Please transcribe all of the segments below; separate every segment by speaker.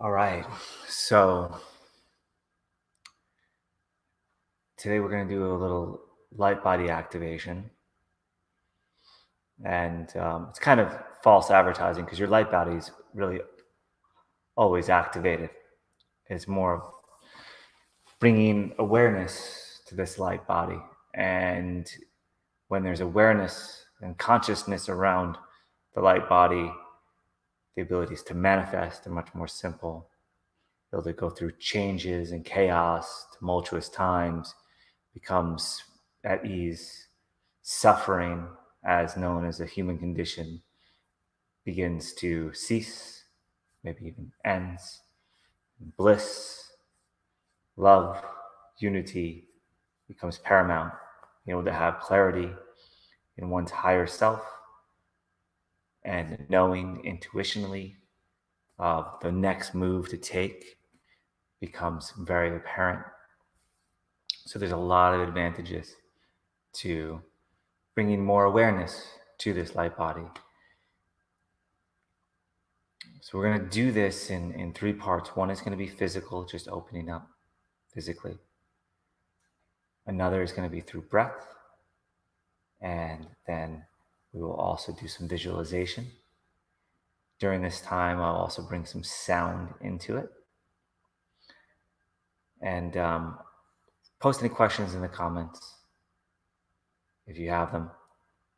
Speaker 1: All right. So today we're going to do a little light body activation. And it's kind of false advertising because your light body is really always activated. It's more of bringing awareness to this light body. And when there's awareness and consciousness around the light body, the abilities to manifest are much more simple. Able to go through changes and chaos, tumultuous times, becomes at ease. Suffering, as known as a human condition, begins to cease, maybe even ends. Bliss, love, unity becomes paramount. Able to have clarity in one's higher self and knowing intuitionally of the next move to take becomes very apparent. So there's a lot of advantages to bringing more awareness to this light body. So we're going to do this in three parts. One is going to be physical, just opening up physically. Another is going to be through breath. And then we will also do some visualization. During this time, I'll also bring some sound into it. And post any questions in the comments if you have them.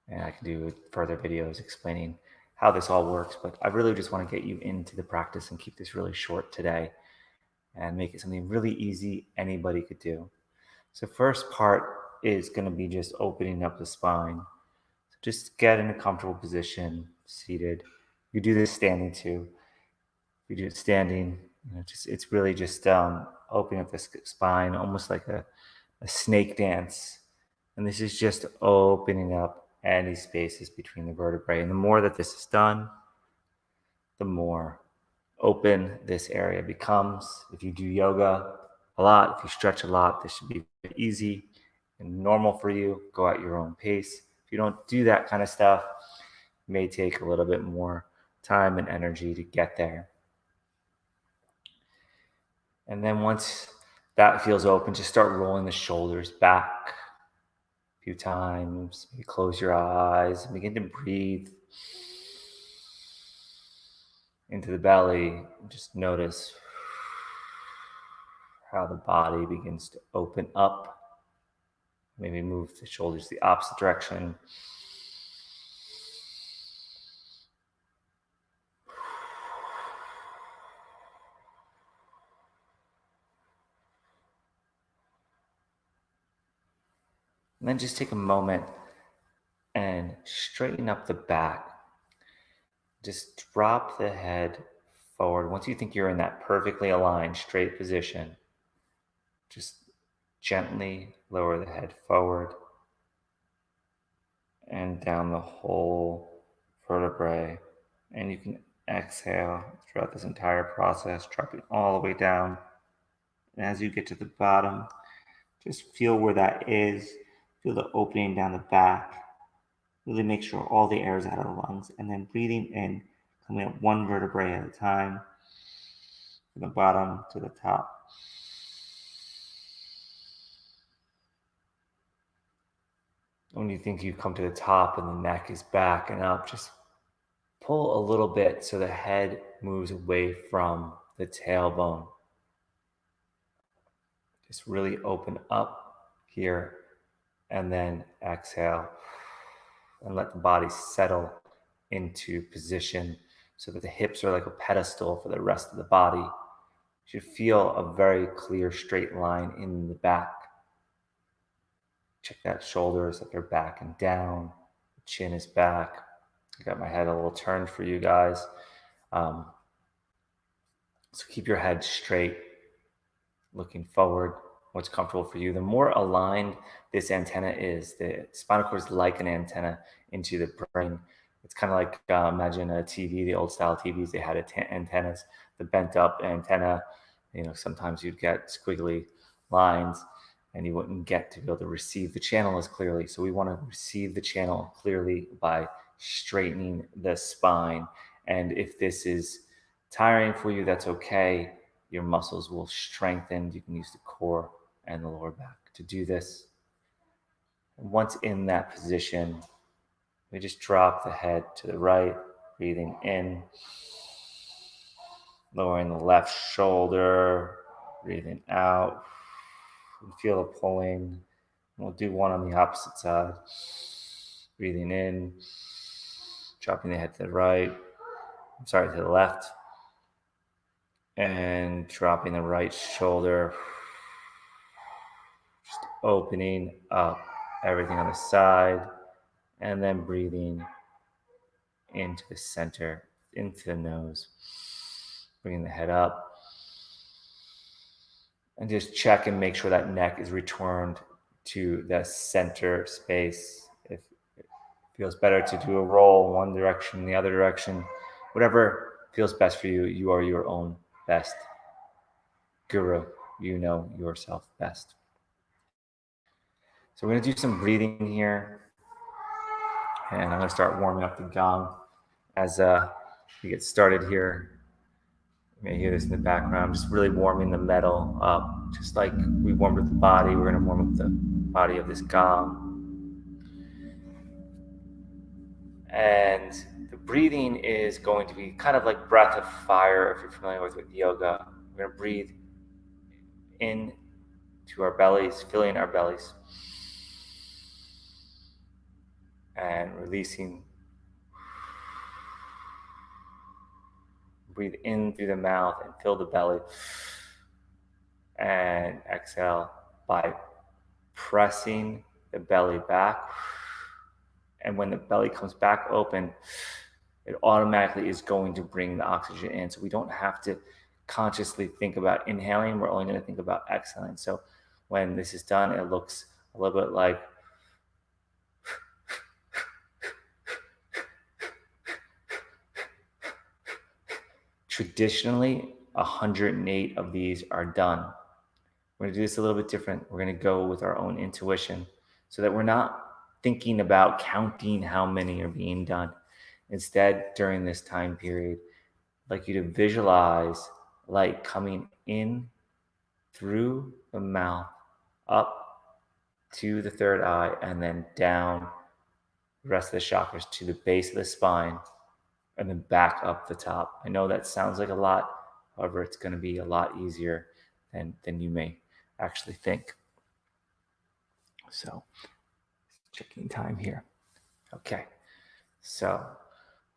Speaker 1: And I can do further videos explaining how this all works. But I really just want to get you into the practice and keep this really short today and make it something really easy anybody could do. So first part is going to be just opening up the spine. So just get in a comfortable position, seated. You do this standing too. You do it standing, it's really just opening up the spine, almost like a snake dance. And this is just opening up any spaces between the vertebrae. And the more that this is done, the more open this area becomes. If you do yoga a lot, if you stretch a lot, this should be easy and normal for you. Go at your own pace. If you don't do that kind of stuff, it may take a little bit more time and energy to get there. And then once that feels open, just start rolling the shoulders back a few times. Maybe close your eyes and begin to breathe into the belly. Just notice how the body begins to open up. Maybe move the shoulders the opposite direction. And then just take a moment and straighten up the back. Just drop the head forward. Once you think you're in that perfectly aligned, straight position, just gently lower the head forward and down the whole vertebrae. And you can exhale throughout this entire process, dropping all the way down. And as you get to the bottom, just feel where that is. Feel the opening down the back. Really make sure all the air is out of the lungs. And then breathing in, coming up one vertebrae at a time, from the bottom to the top. When you think you've come to the top and the neck is back and up, just pull a little bit so the head moves away from the tailbone. Just really open up here and then exhale and let the body settle into position so that the hips are like a pedestal for the rest of the body. You should feel a very clear straight line in the back. Check that shoulders, like they're back and down. The chin is back. I got my head a little turned for you guys. So keep your head straight, looking forward, what's comfortable for you. The more aligned this antenna is, the spinal cord is like an antenna into the brain. It's kind of like, imagine a TV, the old style TVs, they had antennas, the bent up antenna. Sometimes you'd get squiggly lines and you wouldn't get to be able to receive the channel as clearly. So we want to receive the channel clearly by straightening the spine. And if this is tiring for you, that's okay. Your muscles will strengthen. You can use the core and the lower back to do this. And once in that position, we just drop the head to the right, breathing in, lowering the left shoulder, breathing out. You feel the pulling. We'll do one on the opposite side. Breathing in, dropping the head to the right, to the left, and dropping the right shoulder, just opening up everything on the side, and then breathing into the center, into the nose, bringing the head up, and just check and make sure that neck is returned to the center space. If it feels better to do a roll one direction, the other direction, whatever feels best for you. You are your own best guru. You know yourself best. So we're going to do some breathing here. And I'm going to start warming up the gong as we get started here. You may hear this in the background, just really warming the metal up. Just like we warmed up the body, we're going to warm up the body of this gong. And the breathing is going to be kind of like breath of fire, if you're familiar with yoga. We're going to breathe in to our bellies, filling our bellies, and releasing. Breathe in through the mouth and fill the belly, and exhale by pressing the belly back. And when the belly comes back open, it automatically is going to bring the oxygen in. So we don't have to consciously think about inhaling. We're only going to think about exhaling. So when this is done, it looks a little bit like traditionally 108 of these are done. We're going to do this a little bit different. We're going to go with our own intuition so that we're not thinking about counting how many are being done. Instead, during this time period, I'd like you to visualize light coming in through the mouth, up to the third eye, and then down the rest of the chakras to the base of the spine, and then back up the top. I know that sounds like a lot. However, it's going to be a lot easier than you may actually think. So, checking time here. Okay. So,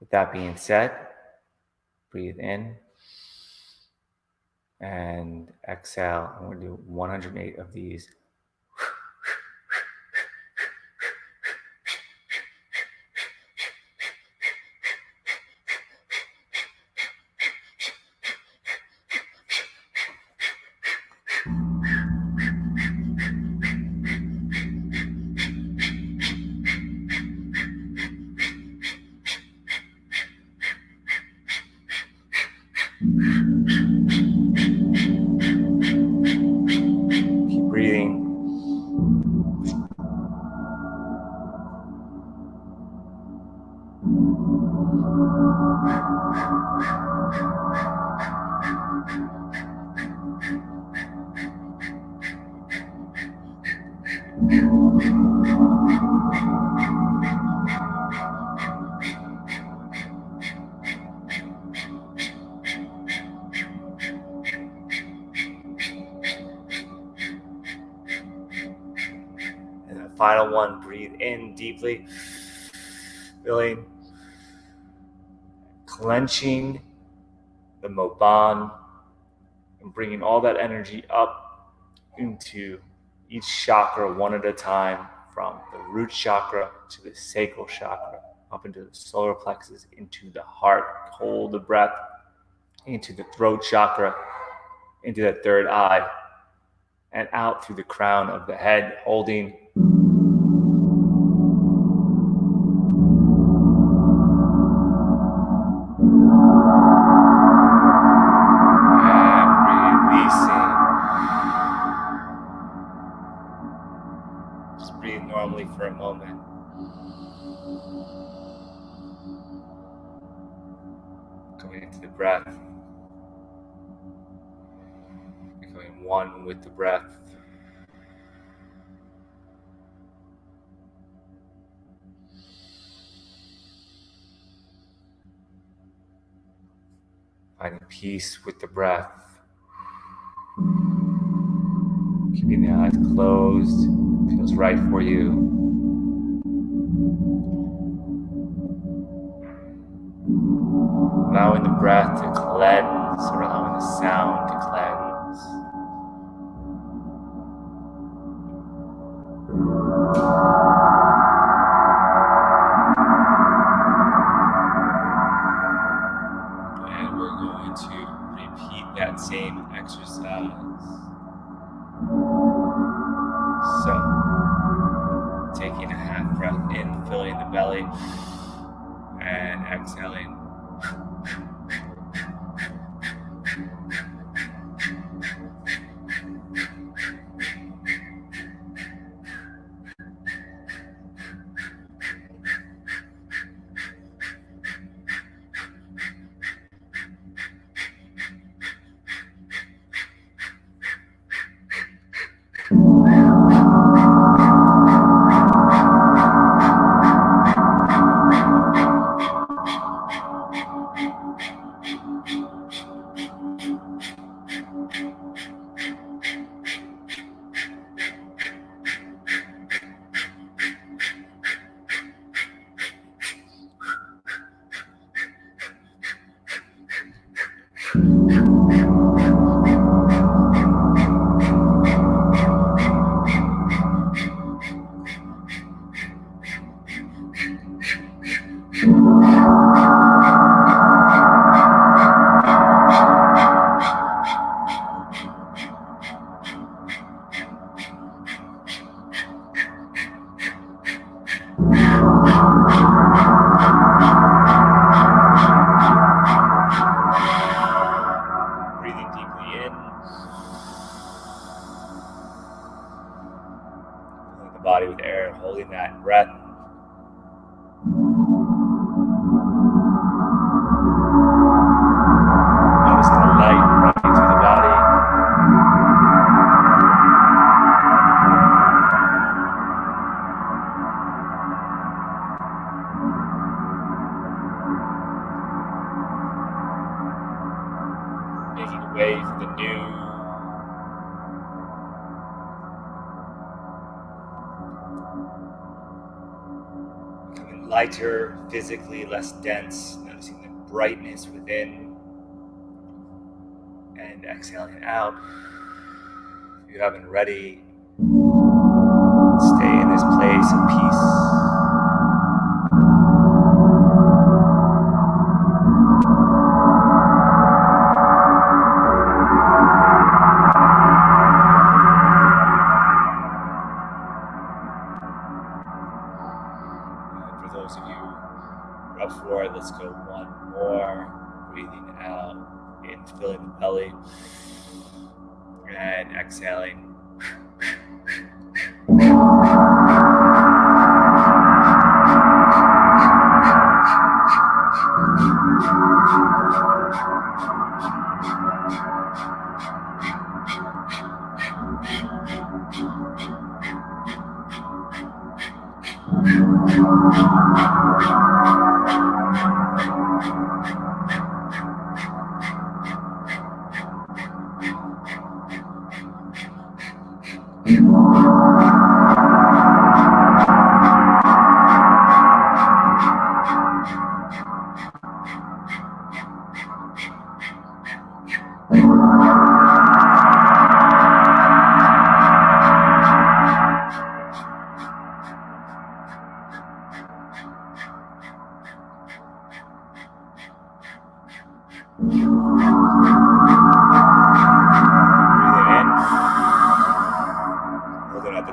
Speaker 1: with that being said, breathe in and exhale. I'm going to do 108 of these. Keep breathing. Final one, breathe in deeply, feeling, clenching the Moban and bringing all that energy up into each chakra one at a time, from the root chakra to the sacral chakra, up into the solar plexus, into the heart. Hold the breath into the throat chakra, into the third eye, and out through the crown of the head, holding. Normally for a moment. Coming into the breath, one with the breath. Finding peace with the breath. Keeping the eyes closed feels right for you. Allowing the breath to cleanse, or allowing the sound to cleanse. And we're going to repeat that same exercise. So, taking a half breath in, filling the belly, and exhaling. Breathing deeply in. Filling the body with air, holding that breath. Noticing the light running through the body. Making way for the new. Becoming lighter physically, less dense. Noticing the brightness within. And exhaling out. If you haven't ready, stay in this place of peace. And for those of you who are up for it, let's go one more. Breathing out, in, filling the belly, and exhaling.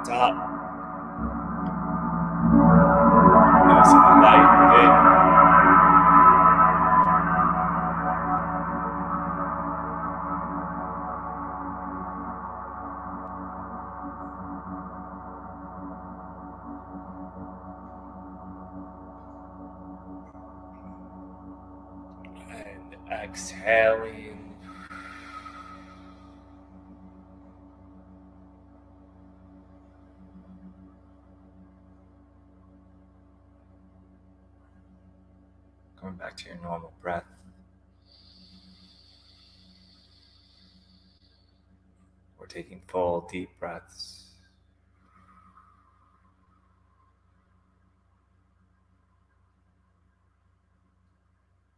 Speaker 1: Top. Noticing the light within. And exhaling. Coming back to your normal breath. We're taking full, deep breaths.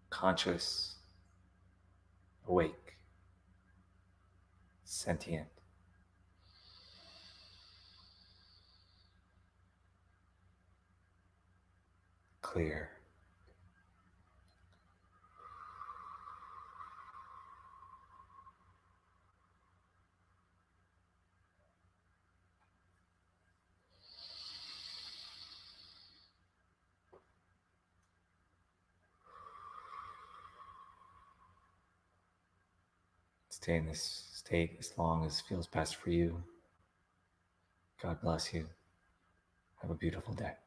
Speaker 1: Conscious, awake, sentient. Clear. Stay in this state as long as feels best for you. God bless you. Have a beautiful day.